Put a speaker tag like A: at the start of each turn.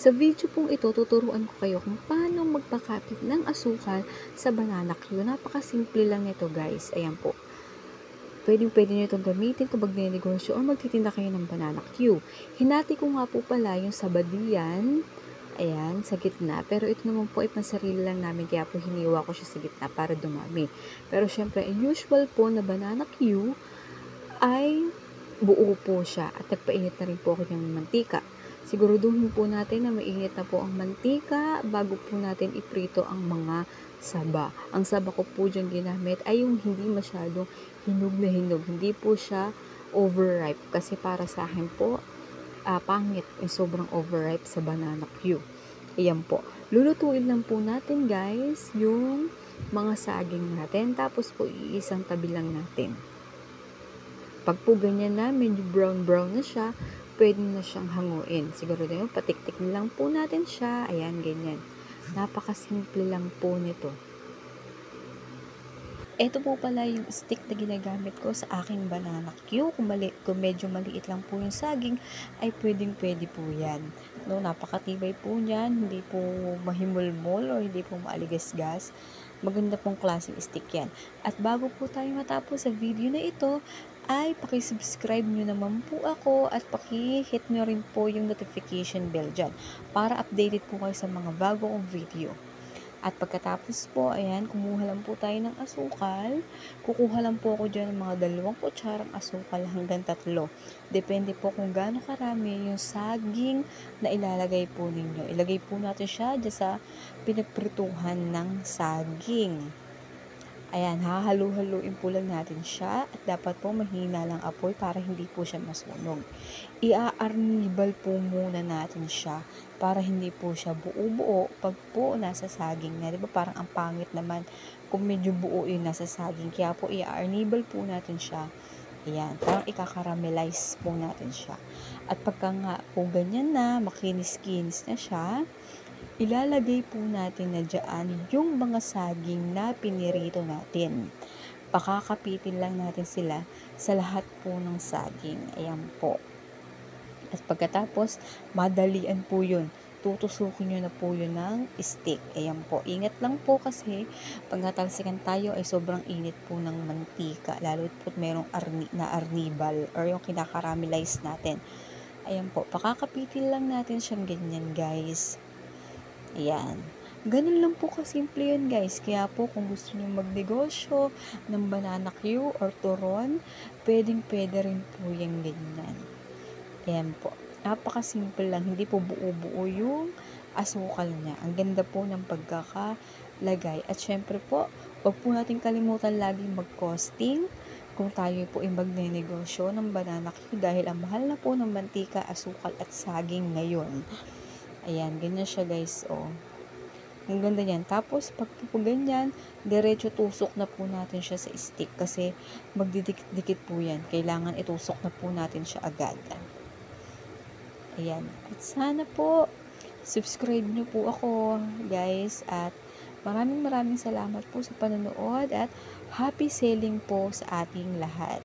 A: Sa video pong ito, tuturuan ko kayo kung paano magpakapit ng asukal sa banana Q. Napakasimple lang nito guys. Ayan po. Pwede nyo itong gamitin kung magnenegosyo o magtitinda kayo ng banana Q. Hinati ko nga po pala yung sabadiyan. Ayan, sa gitna. Pero ito naman po ay pansarili lang namin kaya po hiniwa ko siya sa gitna para dumami. Pero syempre, usual po na banana Q ay buo po siya at nagpainit na rin po ako ng mantika. Siguraduhin po natin na mainit na po ang mantika bago po natin iprito ang mga saba. Ang saba ko po dyan ginamit ay yung hindi masyadong hinog na hinog. Hindi po siya overripe kasi para sa akin po pangit yung sobrang overripe sa banana Q. Ayan po. Lulutuin lang po natin guys yung mga saging natin tapos po iisang tabi lang natin. Pag po ganyan na, medyo brown na siya, pwede na siyang hanguin. Siguro na yun, patiktik lang po natin siya. Ayan, ganyan. Napakasimple lang po nito. Ito po pala yung stick na ginagamit ko sa aking banana Q. Kung medyo maliit lang po yung saging, ay pwede po yan. No, napakatibay po niyan, hindi po mahimulmol o hindi po maaligasgas. Maganda pong klaseng stick yan. At bago po tayo matapos sa video na ito, ay pakisubscribe nyo naman po ako at pakihit nyo rin po yung notification bell dyan para updated po kayo sa mga bago kong video. At pagkatapos po, ayan, kumuha lang po tayo ng asukal. Kukuha lang po ako dyan ng mga 2 kutsarang asukal hanggang 3. Depende po kung gaano karami yung saging na ilalagay po ninyo. Ilagay po natin siya dyan sa pinagprituhan ng saging. Ayan, hahalu-haluin po lang natin siya at dapat po mahina lang apoy para hindi po siya masunog. Iaarnibal po muna natin siya para hindi po siya buo-buo pag po nasa saging na. Diba parang ang pangit naman kung medyo buo yung nasa saging. Kaya po iaarnibal po natin siya. Ayan, parang ikakaramelize po natin siya. At pagka nga po ganyan na, makinis-kinis na siya, ilalagay po natin na dyan yung mga saging na pinirito natin. Pakakapitin lang natin sila sa lahat po ng saging. Ayan po. At pagkatapos, madalian po yun. Tutusukin nyo na po yun ng stick. Ayan po. Ingat lang po kasi pag natalsikan tayo ay sobrang init po ng mantika. Lalo po merong arnibal or yung kinakaramelize natin. Ayan po. Pakakapitin lang natin siyang ganyan guys. Ayan. Ganun lang po kasimple yun guys. Kaya po kung gusto niyo magnegosyo ng banana Q or turon, pwede rin po yung ganyan. Ayan po. Napakasimple lang. Hindi po buo-buo yung asukal niya. Ang ganda po ng pagkakalagay. At syempre po, wag po natin kalimutan lagi mag-costing kung tayo po ay magnenegosyo ng banana Q dahil ang mahal na po ng mantika, asukal at saging ngayon. Ayan, ganyan siya guys, oh. Ang ganda niyan. Tapos, pag po ganyan, diretso tusok na po natin siya sa stick kasi magdidikit-dikit po yan. Kailangan itusok na po natin siya agad. Ayan. At sana po, subscribe nyo po ako, guys. At maraming salamat po sa panonood at happy selling po sa ating lahat.